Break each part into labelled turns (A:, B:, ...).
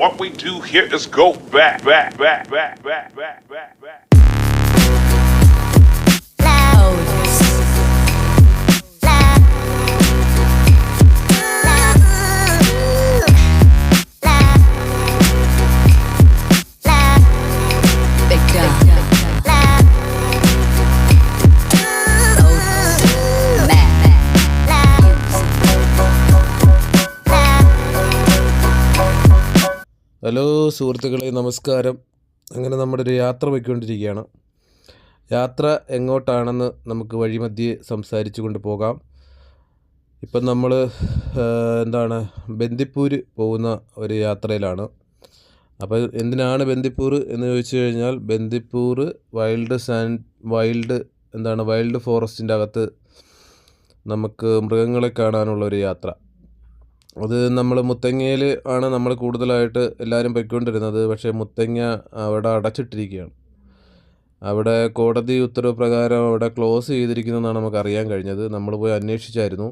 A: What we do here is go back, back, back, back, back, back, back, back.
B: Hello സുഹൃത്തുക്കളെ, നമസ്കാരം. അങ്ങനെ നമ്മുടെ ഒരു യാത്ര പോയിക്കൊണ്ടിരിക്കുകയാണ്. യാത്ര എങ്ങോട്ടാണെന്ന് നമുക്ക് വഴിമധ്യേ സംസാരിച്ചു കൊണ്ട് പോകാം. ഇപ്പം നമ്മൾ ബന്ദിപ്പൂർ പോകുന്ന ഒരു യാത്രയിലാണ്. അപ്പോൾ എന്തിനാണ് ബന്ദിപ്പൂർ എന്ന് ചോദിച്ചു കഴിഞ്ഞാൽ, ബന്ദിപ്പൂർ വൈൽഡ് ഫോറസ്റ്റിൻ്റെ അകത്ത് നമുക്ക് മൃഗങ്ങളെ കാണാനുള്ള ഒരു യാത്ര. അത് നമ്മൾ മുത്തങ്ങയിൽ ആണ് നമ്മൾ കൂടുതലായിട്ട് എല്ലാവരും പൊയ്ക്കൊണ്ടിരുന്നത്. പക്ഷേ മുത്തങ്ങ അവിടെ അടച്ചിട്ടിരിക്കുകയാണ്. അവിടെ കോടതി ഉത്തരവ് പ്രകാരം അവിടെ ക്ലോസ് ചെയ്തിരിക്കുന്നതെന്നാണ് നമുക്ക് അറിയാൻ കഴിഞ്ഞത്. നമ്മൾ പോയി അന്വേഷിച്ചായിരുന്നു.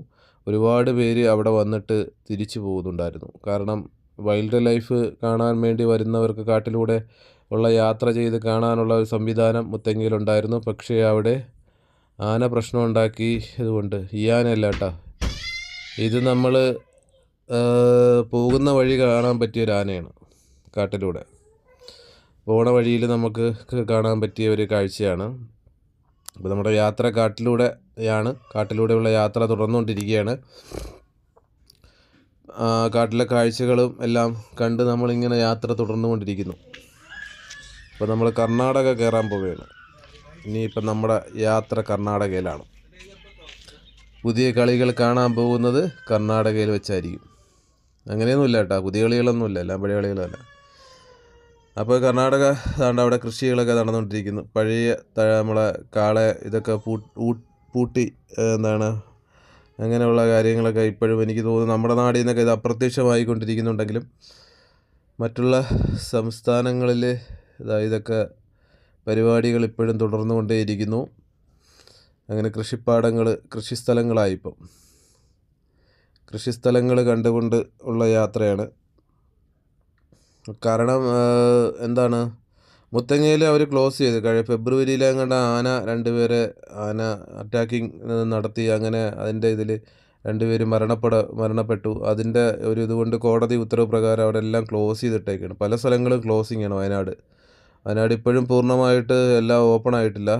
B: ഒരുപാട് പേര് അവിടെ വന്നിട്ട് തിരിച്ചു പോകുന്നുണ്ടായിരുന്നു. കാരണം വൈൽഡ് ലൈഫ് കാണാൻ വേണ്ടി വരുന്നവർക്ക് കാട്ടിലൂടെ ഉള്ള യാത്ര ചെയ്ത് കാണാനുള്ള ഒരു സംവിധാനം മുത്തങ്ങയിലുണ്ടായിരുന്നു. പക്ഷേ അവിടെ ആന പ്രശ്നം ഉണ്ടാക്കി. അതുകൊണ്ട് ഈ ആനയല്ല കേട്ടോ, ഇത് നമ്മൾ പോകുന്ന വഴി കാണാൻ പറ്റിയ ഒരു ആനയാണ്. കാട്ടിലൂടെ പോണ വഴിയിൽ നമുക്ക് കാണാൻ പറ്റിയ ഒരു കാഴ്ചയാണ്. അപ്പോൾ നമ്മുടെ യാത്ര കാട്ടിലൂടെയുള്ള യാത്ര തുടർന്നുകൊണ്ടിരിക്കുകയാണ്. കാട്ടിലെ കാഴ്ചകളും എല്ലാം കണ്ട് നമ്മളിങ്ങനെ യാത്ര തുടർന്നുകൊണ്ടിരിക്കുന്നു. ഇപ്പോൾ നമ്മൾ കർണാടക കയറാൻ പോവുകയാണ്. ഇനിയിപ്പം നമ്മുടെ യാത്ര കർണാടകയിലാണ്. പുതിയ കളികൾ കാണാൻ പോകുന്നത് കർണാടകയിൽ വെച്ചായിരിക്കും. അങ്ങനെയൊന്നുമില്ല കേട്ടോ, പുതിയ കളികളൊന്നുമില്ല, എല്ലാം പഴയ കളികളല്ല. അപ്പോൾ കർണാടക അവിടെ കൃഷികളൊക്കെ നടന്നുകൊണ്ടിരിക്കുന്നു. പഴയ നമ്മളെ കാളെ ഇതൊക്കെ പൂട്ടി അങ്ങനെയുള്ള കാര്യങ്ങളൊക്കെ ഇപ്പോഴും എനിക്ക് തോന്നുന്നു നമ്മുടെ നാടിൽ നിന്നൊക്കെ ഇത് അപ്രത്യക്ഷമായിക്കൊണ്ടിരിക്കുന്നുണ്ടെങ്കിലും മറ്റുള്ള സംസ്ഥാനങ്ങളിൽ ഇതൊക്കെ പരിപാടികൾ ഇപ്പോഴും തുടർന്നുകൊണ്ടേയിരിക്കുന്നു. അങ്ങനെ കൃഷിസ്ഥലങ്ങളായിപ്പം കൃഷിസ്ഥലങ്ങൾ കണ്ടുകൊണ്ട് ഉള്ള യാത്രയാണ്. കാരണം മുത്തങ്ങയിൽ അവർ ക്ലോസ് ചെയ്ത് ഫെബ്രുവരിയിലെങ്ങാണ്ട് ആന അറ്റാക്കിങ് നടത്തി. അങ്ങനെ അതിൻ്റെ ഇതിൽ 2 പേര് മരണപ്പെട്ടു. അതിൻ്റെ ഒരു ഇതുകൊണ്ട് കോടതി ഉത്തരവ് പ്രകാരം അവിടെ എല്ലാം ക്ലോസ് ചെയ്തിട്ടേക്കാണ്. പല സ്ഥലങ്ങളും ക്ലോസിങ്ങാണ്. വയനാട് ഇപ്പോഴും പൂർണ്ണമായിട്ട് എല്ലാം ഓപ്പൺ ആയിട്ടില്ല.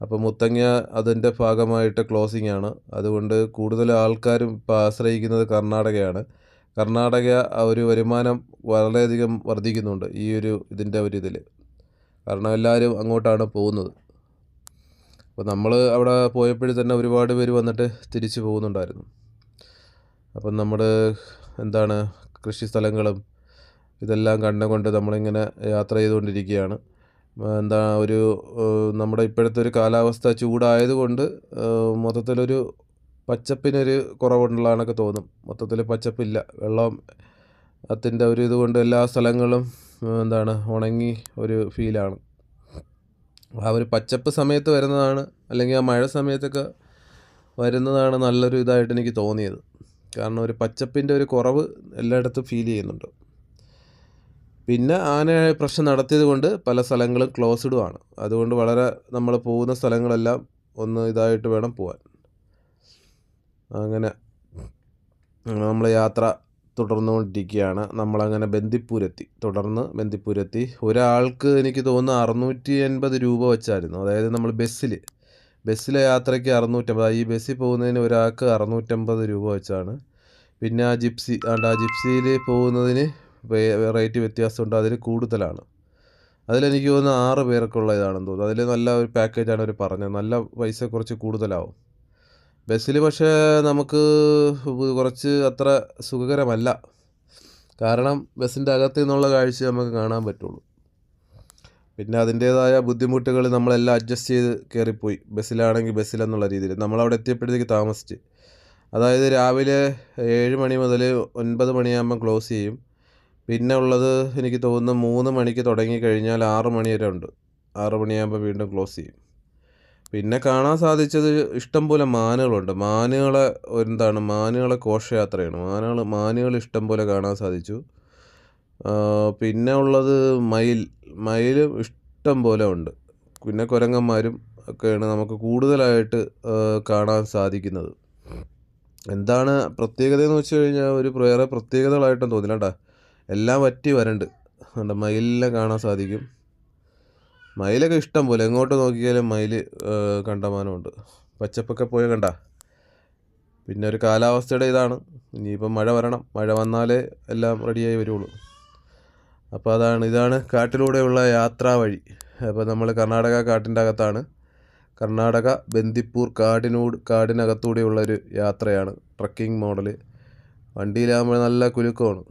B: അപ്പോൾ മുത്തങ്ങ അതിൻ്റെ ഭാഗമായിട്ട് ക്ലോസിംഗ് ആണ്. അതുകൊണ്ട് കൂടുതൽ ആൾക്കാരും ഇപ്പോൾ ആശ്രയിക്കുന്നത് കർണാടകയാണ്. കർണാടക ഒരു വരുമാനം വളരെയധികം വർദ്ധിക്കുന്നുണ്ട് ഇതിൻ്റെ ഒരു ഇതിൽ. കാരണം എല്ലാവരും അങ്ങോട്ടാണ് പോകുന്നത്. അപ്പോൾ നമ്മൾ അവിടെ പോയപ്പോഴും തന്നെ ഒരുപാട് പേര് വന്നിട്ട് തിരിച്ചു പോകുന്നുണ്ടായിരുന്നു. അപ്പം നമ്മുടെ കൃഷി സ്ഥലങ്ങളും ഇതെല്ലാം കണ്ടുകൊണ്ട് നമ്മളിങ്ങനെ യാത്ര ചെയ്തുകൊണ്ടിരിക്കുകയാണ്. നമ്മുടെ ഇപ്പോഴത്തെ ഒരു കാലാവസ്ഥ ചൂടായതുകൊണ്ട് മൊത്തത്തിലൊരു പച്ചപ്പിനൊരു കുറവുള്ളതാണൊക്കെ തോന്നും. മൊത്തത്തിൽ പച്ചപ്പില്ല. വെള്ളത്തിൻ്റെ ഒരു ഇതുകൊണ്ട് എല്ലാ സ്ഥലങ്ങളും ഉണങ്ങി ഒരു ഫീലാണ്. ആ ഒരു പച്ചപ്പ് സമയത്ത് വരുന്നതാണ്, അല്ലെങ്കിൽ ആ മഴ സമയത്തൊക്കെ വരുന്നതാണ് നല്ലൊരു ഇതായിട്ട് എനിക്ക് തോന്നിയത്. കാരണം ഒരു പച്ചപ്പിൻ്റെ ഒരു കുറവ് എല്ലായിടത്തും ഫീൽ ചെയ്യുന്നുണ്ട്. പിന്നെ ആന പ്രശ്നം നടത്തിയത് കൊണ്ട് പല സ്ഥലങ്ങളും ക്ലോസ്ഡുമാണ്. അതുകൊണ്ട് വളരെ നമ്മൾ പോകുന്ന സ്ഥലങ്ങളെല്ലാം ഒന്ന് ഇതായിട്ട് വേണം പോകാൻ. അങ്ങനെ നമ്മൾ യാത്ര തുടർന്നുകൊണ്ടിരിക്കുകയാണ്. നമ്മളങ്ങനെ ബന്ദിപ്പൂരെത്തി. ഒരാൾക്ക് എനിക്ക് തോന്നുന്നു 680 രൂപ വെച്ചായിരുന്നു. അതായത് നമ്മൾ ബസ്സിലെ യാത്രയ്ക്ക് 650. ഈ ബസ്സിൽ പോകുന്നതിന് ഒരാൾക്ക് 650 രൂപ വെച്ചാണ്. പിന്നെ ആ ജിപ്സിയിൽ പോകുന്നതിന് റേറ്റ് വ്യത്യാസമുണ്ട്, അതിൽ കൂടുതലാണ്. അതിലെനിക്ക് തോന്നുന്നു 6 പേർക്കുള്ള ഇതാണെന്ന് തോന്നുന്നു. അതിൽ നല്ല ഒരു പാക്കേജാണ് അവർ പറഞ്ഞത്. നല്ല പൈസ കുറച്ച് കൂടുതലാവും. ബസ്സിൽ പക്ഷേ നമുക്ക് കുറച്ച് അത്ര സുഖകരമല്ല. കാരണം ബസ്സിൻ്റെ അകത്ത് നിന്നുള്ള കാഴ്ച നമുക്ക് കാണാൻ പറ്റുള്ളൂ. പിന്നെ അതിൻ്റേതായ ബുദ്ധിമുട്ടുകൾ നമ്മളെല്ലാം അഡ്ജസ്റ്റ് ചെയ്ത് കയറിപ്പോയി. ബസ്സിലാണെങ്കിൽ ബസ്സിലെന്നുള്ള രീതിയിൽ നമ്മളവിടെ എത്തിയപ്പോഴത്തേക്ക് താമസിച്ച്. അതായത് രാവിലെ 7 മണി മുതൽ 9 മണിയാകുമ്പം ക്ലോസ് ചെയ്യും. പിന്നെ ഉള്ളത് എനിക്ക് തോന്നുന്നു 3 മണിക്ക് തുടങ്ങിക്കഴിഞ്ഞാൽ 6 മണി വരെ ഉണ്ട്. 6 മണിയാകുമ്പോൾ വീണ്ടും ക്ലോസ് ചെയ്യും. പിന്നെ കാണാൻ സാധിച്ചത് ഇഷ്ടംപോലെ മാനുകളുണ്ട്. മാനുകളെ ഘോഷയാത്രയാണ്. മാനുകൾ ഇഷ്ടംപോലെ കാണാൻ സാധിച്ചു. പിന്നെ ഉള്ളത് മയിൽ ഇഷ്ടം പോലെ ഉണ്ട്. പിന്നെ കുരങ്ങന്മാരും ഒക്കെയാണ് നമുക്ക് കൂടുതലായിട്ട് കാണാൻ സാധിക്കുന്നത്. എന്താണ് പ്രത്യേകതയെന്ന് വെച്ച് കഴിഞ്ഞാൽ വേറെ പ്രത്യേകതകളായിട്ടൊന്നും തോന്നില്ല കേട്ടോ. എല്ലാം വറ്റി വരണ്ട്. കണ്ടോ, മയിലിനെ കാണാൻ സാധിക്കും. മയിലൊക്കെ ഇഷ്ടം പോലെ എങ്ങോട്ട് നോക്കിയാലും മയിൽ കണ്ടമാനമുണ്ട്. പച്ചപ്പൊക്കെ പോയ കണ്ട. പിന്നെ ഒരു കാലാവസ്ഥയുടെ ഇതാണ്. ഇനിയിപ്പം മഴ വരണം. മഴ വന്നാലേ എല്ലാം റെഡിയായി വരുള്ളൂ. അപ്പോൾ ഇതാണ് കാട്ടിലൂടെയുള്ള യാത്രാ വഴി. അപ്പോൾ നമ്മൾ കർണാടക കാട്ടിൻ്റെ അകത്താണ്. കർണാടക ബന്ദിപ്പൂർ കാടിനകത്തൂടെയുള്ളൊരു യാത്രയാണ്. Trekking model. വണ്ടിയിലാകുമ്പോൾ നല്ല കുലുക്കമാണ്.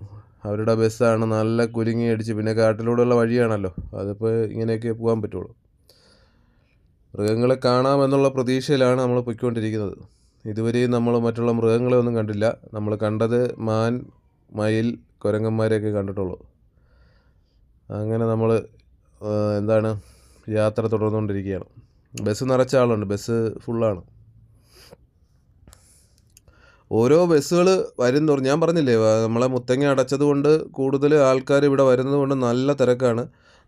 B: അവരുടെ ബസ്സാണ്, നല്ല കുലുങ്ങി അടിച്ച്. പിന്നെ കാട്ടിലൂടെയുള്ള വഴിയാണല്ലോ, അതിപ്പോൾ ഇങ്ങനെയൊക്കെ പോകാൻ പറ്റുള്ളൂ. മൃഗങ്ങളെ കാണാമെന്നുള്ള പ്രതീക്ഷയിലാണ് നമ്മൾ പൊയ്ക്കൊണ്ടിരിക്കുന്നത്. ഇതുവരെയും നമ്മൾ മറ്റുള്ള മൃഗങ്ങളെ ഒന്നും കണ്ടില്ല. നമ്മൾ കണ്ടത് മാൻ, മയിൽ, കുരങ്ങന്മാരെയൊക്കെ കണ്ടിട്ടുള്ളൂ. അങ്ങനെ നമ്മൾ യാത്ര തുടർന്നുകൊണ്ടിരിക്കുകയാണ്. ബസ് നിറച്ച ആളുണ്ട്, ബസ് ഫുള്ളാണ്. ഓരോ ബസ്സുകൾ വരും തോറും, ഞാൻ പറഞ്ഞില്ലേ നമ്മളെ മുത്തങ്ങ അടച്ചത് കൊണ്ട് കൂടുതൽ ആൾക്കാർ ഇവിടെ വരുന്നത് കൊണ്ട് നല്ല തിരക്കാണ്.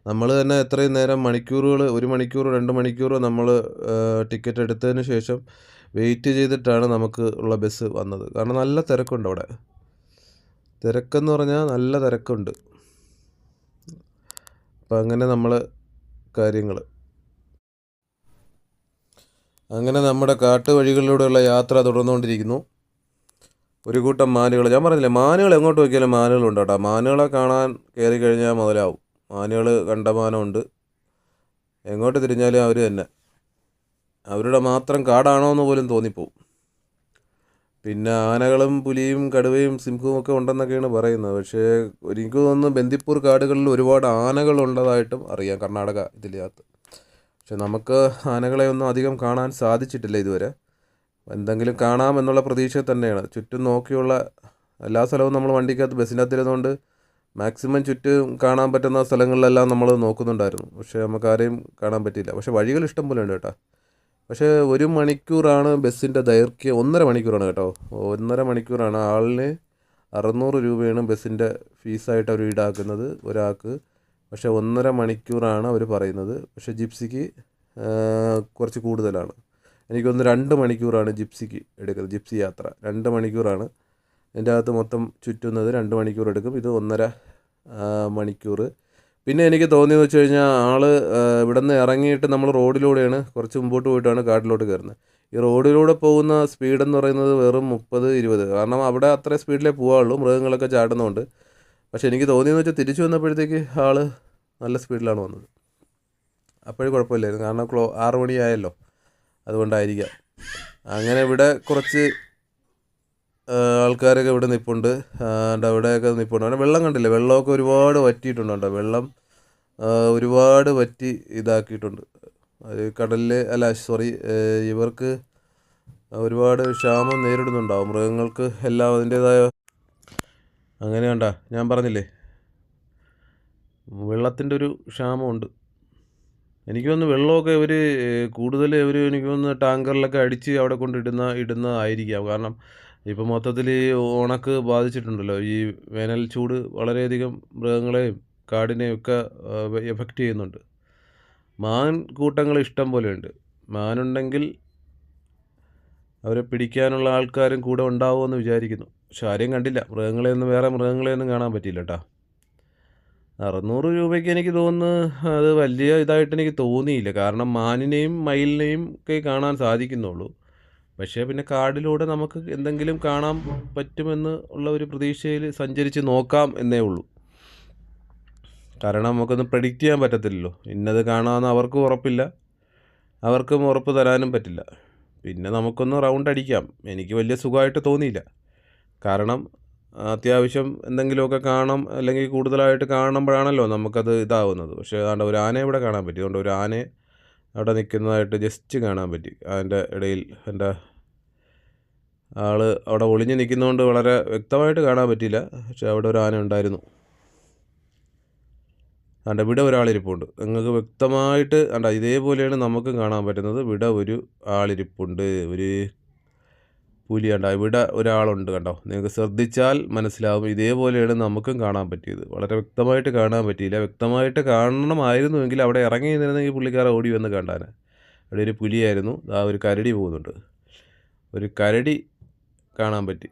B: നമ്മൾ തന്നെ എത്രയും നേരം മണിക്കൂറുകൾ, 1 മണിക്കൂർ 2 മണിക്കൂർ നമ്മൾ ടിക്കറ്റ് എടുത്തതിന് ശേഷം വെയിറ്റ് ചെയ്തിട്ടാണ് നമുക്ക് ഉള്ള ബസ് വന്നത്. കാരണം നല്ല തിരക്കുണ്ട് അവിടെ. തിരക്കെന്ന് പറഞ്ഞാൽ നല്ല തിരക്കുണ്ട്. അപ്പം അങ്ങനെ അങ്ങനെ നമ്മുടെ കാട്ടുവഴികളിലൂടെയുള്ള യാത്ര തുടർന്നുകൊണ്ടിരിക്കുന്നു. ഒരു കൂട്ടം മാനുകൾ, ഞാൻ പറഞ്ഞില്ലേ മാനുകൾ എങ്ങോട്ട് നോക്കിയാലും മാനുകളുണ്ട് കേട്ടോ. മാനുകളെ കാണാൻ കയറി കഴിഞ്ഞാൽ മുതലാവും. മാനുകൾ കണ്ടമാനമുണ്ട്. എങ്ങോട്ട് തിരിഞ്ഞാലും അവർ തന്നെ. അവരുടെ മാത്രം കാടാണോ എന്ന് പോലും തോന്നിപ്പോവും. പിന്നെ ആനകളും പുലിയും കടുവയും സിംഹവും ഒക്കെ ഉണ്ടെന്നൊക്കെയാണ് പറയുന്നത്. പക്ഷേ എനിക്ക് തോന്നുന്നു ബന്ദിപ്പൂർ കാടുകളിൽ ഒരുപാട് ആനകളുള്ളതായിട്ടും അറിയാം, കർണാടക ഇതിനകത്ത്. പക്ഷെ നമുക്ക് ആനകളെ ഒന്നും അധികം കാണാൻ സാധിച്ചിട്ടില്ല ഇതുവരെ. എന്തെങ്കിലും കാണാമെന്നുള്ള പ്രതീക്ഷ തന്നെയാണ്. ചുറ്റും നോക്കിയുള്ള എല്ലാ സ്ഥലവും നമ്മൾ വണ്ടിക്കകത്ത് ബസ്സിനകത്തിരുന്നുകൊണ്ട് മാക്സിമം ചുറ്റും കാണാൻ പറ്റുന്ന സ്ഥലങ്ങളിലെല്ലാം നമ്മൾ നോക്കുന്നുണ്ടായിരുന്നു. പക്ഷേ നമുക്ക് ആരെയും കാണാൻ പറ്റിയില്ല. പക്ഷേ വഴികൾ ഇഷ്ടം പോലെ ഉണ്ട് കേട്ടോ. പക്ഷേ 1 മണിക്കൂറാണ് ബസ്സിൻ്റെ ദൈർഘ്യം. 1.5 മണിക്കൂറാണ് കേട്ടോ. 1.5 മണിക്കൂറാണ്. ആളിന് 600 രൂപയാണ് ബസ്സിൻ്റെ ഫീസായിട്ട് അവർ ഈടാക്കുന്നത് ഒരാൾക്ക്. പക്ഷേ 1.5 മണിക്കൂറാണ് അവർ പറയുന്നത്. പക്ഷേ ജിപ്സിക്ക് കുറച്ച് കൂടുതലാണ്. എനിക്കൊന്ന് 2 മണിക്കൂറാണ് ജിപ്സിക്ക് എടുക്കുന്നത്. ജിപ്സി യാത്ര 2 മണിക്കൂറാണ്. എൻ്റെ അകത്ത് മൊത്തം ചുറ്റുന്നത് 2 മണിക്കൂർ എടുക്കും. ഇത് 1.5 മണിക്കൂർ. പിന്നെ എനിക്ക് തോന്നിയെന്ന് വെച്ച് കഴിഞ്ഞാൽ ഇവിടെ നിന്ന് ഇറങ്ങിയിട്ട് നമ്മൾ റോഡിലൂടെയാണ് കുറച്ച് മുമ്പോട്ട് പോയിട്ടാണ് കാട്ടിലോട്ട് കയറുന്നത്. ഈ റോഡിലൂടെ പോകുന്ന സ്പീഡെന്ന് പറയുന്നത് വെറും 30-20. കാരണം അവിടെ അത്ര സ്പീഡിലേ പോകാവുള്ളൂ, മൃഗങ്ങളൊക്കെ ചാടുന്നതുകൊണ്ട്. പക്ഷേ എനിക്ക് തോന്നിയെന്ന് വെച്ചാൽ തിരിച്ചു വന്നപ്പോഴത്തേക്ക് നല്ല സ്പീഡിലാണ് വന്നത്. അപ്പോഴും കുഴപ്പമില്ലായിരുന്നു, കാരണം 6 മണിയായല്ലോ, അതുകൊണ്ടായിരിക്കാം. അങ്ങനെ ഇവിടെ കുറച്ച് ആൾക്കാരൊക്കെ ഇവിടെ നിൽപ്പുണ്ട്. അവിടെയൊക്കെ നിൽപ്പുണ്ട്. അവിടെ വെള്ളം കണ്ടില്ലേ, വെള്ളമൊക്കെ ഒരുപാട് വറ്റിയിട്ടുണ്ട്. വെള്ളം ഒരുപാട് വറ്റി ഇതാക്കിയിട്ടുണ്ട്. കടലിൽ ഇവർക്ക് ഒരുപാട് ക്ഷാമം നേരിടുന്നുണ്ടാവും, മൃഗങ്ങൾക്ക് എല്ലാം അതിൻ്റേതായ. അങ്ങനെ ഞാൻ പറഞ്ഞില്ലേ വെള്ളത്തിൻ്റെ ഒരു ക്ഷാമമുണ്ട്. എനിക്ക് തോന്നുന്നു വെള്ളമൊക്കെ കൂടുതൽ എനിക്ക് തോന്നുന്നു ടാങ്കറിലൊക്കെ അടിച്ച് അവിടെ ഇടുന്നതായിരിക്കാം. കാരണം ഇപ്പം മൊത്തത്തിൽ ഉണക്ക് ബാധിച്ചിട്ടുണ്ടല്ലോ. ഈ വേനൽ ചൂട് വളരെയധികം മൃഗങ്ങളെയും കാടിനെയും ഒക്കെ എഫക്റ്റ് ചെയ്യുന്നുണ്ട്. മാൻ കൂട്ടങ്ങൾ ഇഷ്ടം പോലെയുണ്ട്. മാനുണ്ടെങ്കിൽ അവരെ പിടിക്കാനുള്ള ആൾക്കാരും കൂടെ ഉണ്ടാവുമെന്ന് വിചാരിക്കുന്നു. പക്ഷെ ആരെയും കണ്ടില്ല. വേറെ മൃഗങ്ങളെയൊന്നും കാണാൻ പറ്റിയില്ല കേട്ടോ. 600 രൂപയ്ക്ക് എനിക്ക് തോന്നുന്നു അത് വലിയ ഇതായിട്ട് എനിക്ക് തോന്നിയില്ല. കാരണം മാനിനെയും മയിലിനെയും ഒക്കെ കാണാൻ സാധിക്കുന്നുള്ളൂ. പക്ഷേ പിന്നെ കാടിലൂടെ നമുക്ക് എന്തെങ്കിലും കാണാൻ പറ്റുമെന്ന് ഉള്ള ഒരു പ്രതീക്ഷയിൽ സഞ്ചരിച്ച് നോക്കാം എന്നേ ഉള്ളൂ. കാരണം നമുക്കൊന്നും പ്രെഡിക്റ്റ് ചെയ്യാൻ പറ്റത്തില്ലല്ലോ. ഇന്നത് കാണാമെന്ന് അവർക്കും ഉറപ്പില്ല, അവർക്കും ഉറപ്പ് തരാനും പറ്റില്ല. പിന്നെ നമുക്കൊന്ന് റൗണ്ട് അടിക്കാം. എനിക്ക് വലിയ സുഖമായിട്ട് തോന്നിയില്ല. കാരണം അത്യാവശ്യം എന്തെങ്കിലുമൊക്കെ കാണാം, അല്ലെങ്കിൽ കൂടുതലായിട്ട് കാണുമ്പോഴാണല്ലോ നമുക്കത് ഇതാവുന്നത്. പക്ഷേ ഒരു ആനയെ ഇവിടെ കാണാൻ പറ്റി. അതുകൊണ്ട് ഒരു ആനയെ അവിടെ നിൽക്കുന്നതായിട്ട് ജസ്റ്റ് കാണാൻ പറ്റി. അതിൻ്റെ ഇടയിൽ എൻ്റെ അവിടെ ഒളിഞ്ഞ് നിൽക്കുന്നതുകൊണ്ട് വളരെ വ്യക്തമായിട്ട് കാണാൻ പറ്റിയില്ല. പക്ഷേ അവിടെ ഒരു ആന ഉണ്ടായിരുന്നു. ഇവിടെ ഒരാളിരിപ്പുണ്ട്. നിങ്ങൾക്ക് വ്യക്തമായിട്ട് ഇതേപോലെയാണ് നമുക്കും കാണാൻ പറ്റുന്നത്. ഇവിടെ ഒരു ആളിരിപ്പുണ്ട്. പുലി കണ്ടോ, ഇവിടെ ഒരാളുണ്ട് കണ്ടോ, നിങ്ങൾക്ക് ശ്രദ്ധിച്ചാൽ മനസ്സിലാവും. ഇതേപോലെയാണ് നമുക്കും കാണാൻ പറ്റിയത്. വളരെ വ്യക്തമായിട്ട് കാണാൻ പറ്റിയില്ല. വ്യക്തമായിട്ട് കാണണമായിരുന്നുവെങ്കിൽ അവിടെ ഇറങ്ങി നിന്നിരുന്നെങ്കിൽ പുള്ളിക്കാരൻ ഓടി വന്ന് കണ്ടാനെ. അവിടെ ഒരു പുലിയായിരുന്നു. ആ ഒരു കരടി പോകുന്നുണ്ട്. ഒരു കരടി കാണാൻ പറ്റി.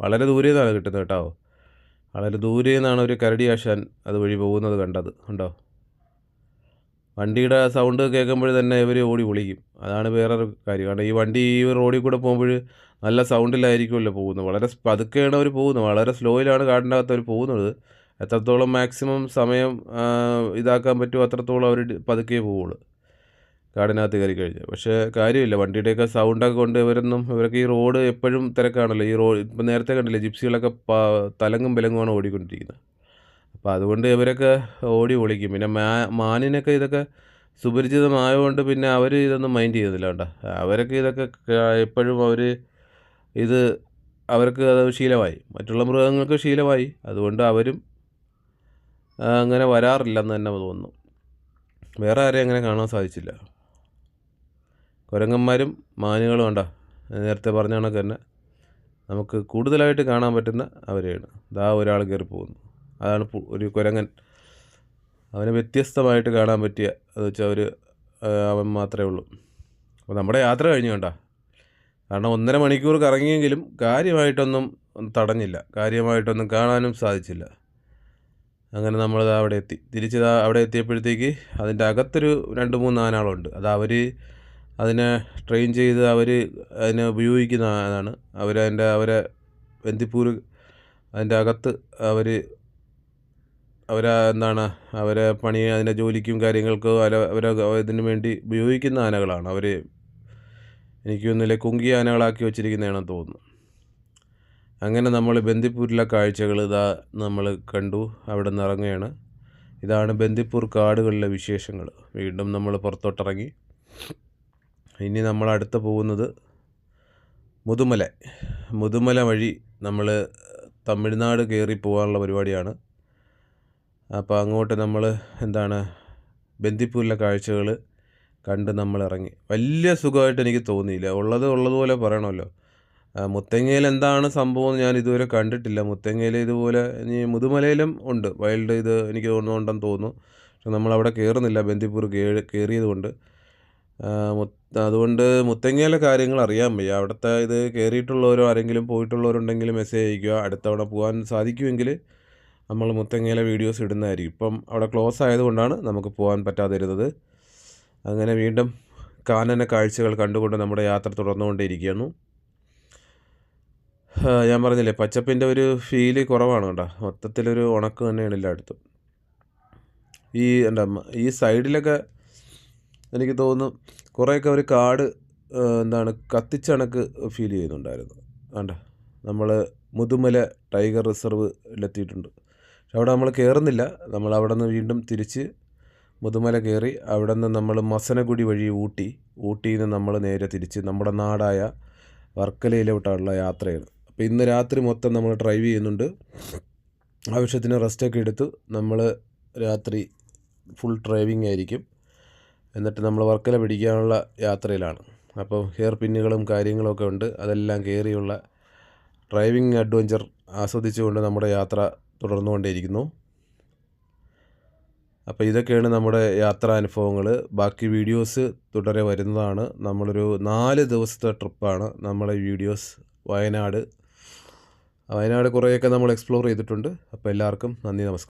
B: വളരെ ദൂരെ നിന്നാണ് കിട്ടുന്നത് കേട്ടോ. വളരെ ദൂരെ നിന്നാണ് ഒരു കരടി ആശാൻ അതുവഴി പോകുന്നത് കണ്ടത്. ഉണ്ടോ, വണ്ടിയുടെ സൗണ്ട് കേൾക്കുമ്പോൾ തന്നെ ഇവർ ഓടി വിളിക്കും. അതാണ് വേറൊരു കാര്യം. കാരണം ഈ വണ്ടി ഈ റോഡിൽ കൂടെ പോകുമ്പോൾ നല്ല സൗണ്ടിലായിരിക്കുമല്ലോ പോകുന്നത്. വളരെ പതുക്കെയാണ് അവർ പോകുന്നത്. വളരെ സ്ലോയിലാണ് കാടിൻ്റെ അകത്ത് അവർ പോകുന്നത്. എത്രത്തോളം മാക്സിമം സമയം ഇതാക്കാൻ പറ്റുമോ അത്രത്തോളം അവർ പതുക്കെ പോവുള്ളൂ കാടിനകത്ത് കയറി കഴിഞ്ഞാൽ. പക്ഷേ കാര്യമില്ല, വണ്ടിയുടെയൊക്കെ സൗണ്ടൊക്കെ കൊണ്ട് ഇവർക്ക് ഈ റോഡ് എപ്പോഴും തിരക്കാണല്ലോ. ഈ റോഡ് ഇപ്പം നേരത്തെ കണ്ടില്ലേ, ജിപ്സികളൊക്കെ തലങ്ങും വിലങ്ങുമാണ് ഓടിക്കൊണ്ടിരിക്കുന്നത്. അപ്പോൾ അതുകൊണ്ട് ഇവരൊക്കെ ഓടി ഒളിക്കും. പിന്നെ മാനിനൊക്കെ ഇതൊക്കെ സുപരിചിതമായതുകൊണ്ട് പിന്നെ അവർ ഇതൊന്നും മൈൻഡ് ചെയ്യുന്നില്ല കേട്ടോ. അവരൊക്കെ ഇതൊക്കെ എപ്പോഴും അവർക്ക് അത് ശീലമായി. മറ്റുള്ള മൃഗങ്ങൾക്ക് ശീലമായി. അതുകൊണ്ട് അവരും അങ്ങനെ വരാറില്ലെന്ന് തന്നെ തോന്നുന്നു. വേറെ ആരെയും അങ്ങനെ കാണാൻ സാധിച്ചില്ല. കുരങ്ങന്മാരും മാനുകളും കണ്ടോ, നേരത്തെ പറഞ്ഞ കണക്ക് തന്നെ നമുക്ക് കൂടുതലായിട്ട് കാണാൻ പറ്റുന്ന അവരെയാണ്. ദാ ഒരാൾ കയറി പോകുന്നു. അതാണ് ഒരു കുരങ്ങൻ. അവന് വ്യത്യസ്തമായിട്ട് കാണാൻ പറ്റിയ എന്ന് വെച്ചാൽ അവൻ മാത്രമേ ഉള്ളൂ. അപ്പോൾ നമ്മുടെ യാത്ര കഴിഞ്ഞു കണ്ടോ. കാരണം 1.5 മണിക്കൂർ കറങ്ങിയെങ്കിലും കാര്യമായിട്ടൊന്നും തടഞ്ഞില്ല. കാര്യമായിട്ടൊന്നും കാണാനും സാധിച്ചില്ല. അങ്ങനെ നമ്മൾ അവിടെ എത്തി. തിരിച്ച് അവിടെ എത്തിയപ്പോഴത്തേക്ക് അതിൻ്റെ അകത്തൊരു 2-3 ആനകളുണ്ട്. അത് അതിനെ ട്രെയിൻ ചെയ്ത് അതിനെ ഉപയോഗിക്കുന്നതാണ്. അവരെ ബന്ദിപ്പൂർ അതിൻ്റെ അകത്ത് അവരെ പണി, അതിൻ്റെ ജോലിക്കും കാര്യങ്ങൾക്കും ഇതിനു വേണ്ടി ഉപയോഗിക്കുന്ന ആനകളാണ്. എനിക്ക് തോന്നുന്നില്ല കുങ്കി ആനകളാക്കി വെച്ചിരിക്കുന്നതാണെന്ന് തോന്നുന്നു. അങ്ങനെ നമ്മൾ ബന്ദിപ്പൂരിലെ കാഴ്ചകൾ നമ്മൾ കണ്ടു. അവിടെ നിന്ന് ഇറങ്ങുകയാണ്. ഇതാണ് ബന്ദിപ്പൂർ കാടുകളിലെ വിശേഷങ്ങൾ. വീണ്ടും നമ്മൾ പുറത്തോട്ടിറങ്ങി. ഇനി നമ്മൾ അടുത്ത് പോകുന്നത് മുതുമല വഴി നമ്മൾ തമിഴ്നാട് കയറി പോകാനുള്ള പരിപാടിയാണ്. അപ്പോൾ അങ്ങോട്ട് നമ്മൾ ബന്ദിപ്പൂരിലെ കാഴ്ചകൾ കണ്ട് നമ്മൾ ഇറങ്ങി. വലിയ സുഖമായിട്ട് എനിക്ക് തോന്നിയില്ല. ഉള്ളതുപോലെ പറയണമല്ലോ. മുത്തങ്ങയിൽ എന്താണ് സംഭവം ഞാൻ ഇതുവരെ കണ്ടിട്ടില്ല. മുത്തങ്ങയിൽ ഇതുപോലെ ഇനി മുതുമലയിലും ഉണ്ട് വൈൽഡ്. ഇത് എനിക്ക് തോന്നുന്നുണ്ടെന്ന് തോന്നുന്നു. പക്ഷെ നമ്മളവിടെ കയറുന്നില്ല, ബന്ദിപ്പൂർ കയറിയത് കൊണ്ട്. അതുകൊണ്ട് മുത്തങ്ങയിലെ കാര്യങ്ങൾ അറിയാൻ വയ്യ. അവിടുത്തെ ഇത് കയറിയിട്ടുള്ളവരോ ആരെങ്കിലും പോയിട്ടുള്ളവരുണ്ടെങ്കിൽ മെസ്സേജ് അയയ്ക്കുക. അടുത്തവണ പോകാൻ സാധിക്കുമെങ്കിൽ നമ്മൾ മുത്തങ്ങയിലെ വീഡിയോസ് ഇടുന്നതായിരിക്കും. ഇപ്പം അവിടെ ക്ലോസ് ആയതുകൊണ്ടാണ് നമുക്ക് പോകാൻ പറ്റാതിരുന്നത്. അങ്ങനെ വീണ്ടും കാനന കാഴ്ചകൾ കണ്ടുകൊണ്ട് നമ്മുടെ യാത്ര തുടർന്നുകൊണ്ടേയിരിക്കുകയാണ്. ഞാൻ പറഞ്ഞില്ലേ, പച്ചപ്പിൻ്റെ ഒരു ഫീല് കുറവാണ് കേട്ടോ. മൊത്തത്തിലൊരു ഉണക്ക് തന്നെയാണ് എല്ലായിടത്തും. ഈ സൈഡിലൊക്കെ എനിക്ക് തോന്നുന്നു കുറേയൊക്കെ ഒരു കാട് കത്തിച്ചണക്ക് ഫീൽ ചെയ്യുന്നുണ്ടായിരുന്നു. നമ്മൾ മുതുമല ടൈഗർ റിസർവിലെത്തിയിട്ടുണ്ട്. പക്ഷെ അവിടെ നമ്മൾ കയറുന്നില്ല. നമ്മൾ അവിടെ നിന്ന് വീണ്ടും തിരിച്ച് മുതുമല കയറി അവിടെ നിന്ന് നമ്മൾ മസനഗുഡി വഴി ഊട്ടിയിൽ നിന്ന് നമ്മൾ നേരെ തിരിച്ച് നമ്മുടെ നാടായ വർക്കലയിലോട്ടുള്ള യാത്രയാണ്. അപ്പോൾ ഇന്ന് രാത്രി മൊത്തം നമ്മൾ ഡ്രൈവ് ചെയ്യുന്നുണ്ട്. ആവശ്യത്തിന് റെസ്റ്റൊക്കെ എടുത്തു നമ്മൾ രാത്രി ഫുൾ ഡ്രൈവിംഗ് ആയിരിക്കും. എന്നിട്ട് നമ്മൾ വർക്കല പിടിക്കാനുള്ള യാത്രയിലാണ്. അപ്പോൾ ഹെയർ പിന്നുകളും കാര്യങ്ങളൊക്കെ ഉണ്ട്. അതെല്ലാം കയറിയുള്ള ഡ്രൈവിംഗ് അഡ്വഞ്ചർ ആസ്വദിച്ചുകൊണ്ട് നമ്മുടെ യാത്ര തുടർന്നുകൊണ്ടേയിരിക്കുന്നു. അപ്പോൾ ഇതൊക്കെയാണ് നമ്മുടെ യാത്രാനുഭവങ്ങൾ. ബാക്കി വീഡിയോസ് തുടരെ വരുന്നതാണ്. നമ്മളൊരു 4 ദിവസത്തെ ട്രിപ്പാണ് നമ്മളെ വീഡിയോസ്. വയനാട് കുറേയൊക്കെ നമ്മൾ എക്സ്പ്ലോർ ചെയ്തിട്ടുണ്ട്. അപ്പോൾ എല്ലാവർക്കും നന്ദി, നമസ്കാരം.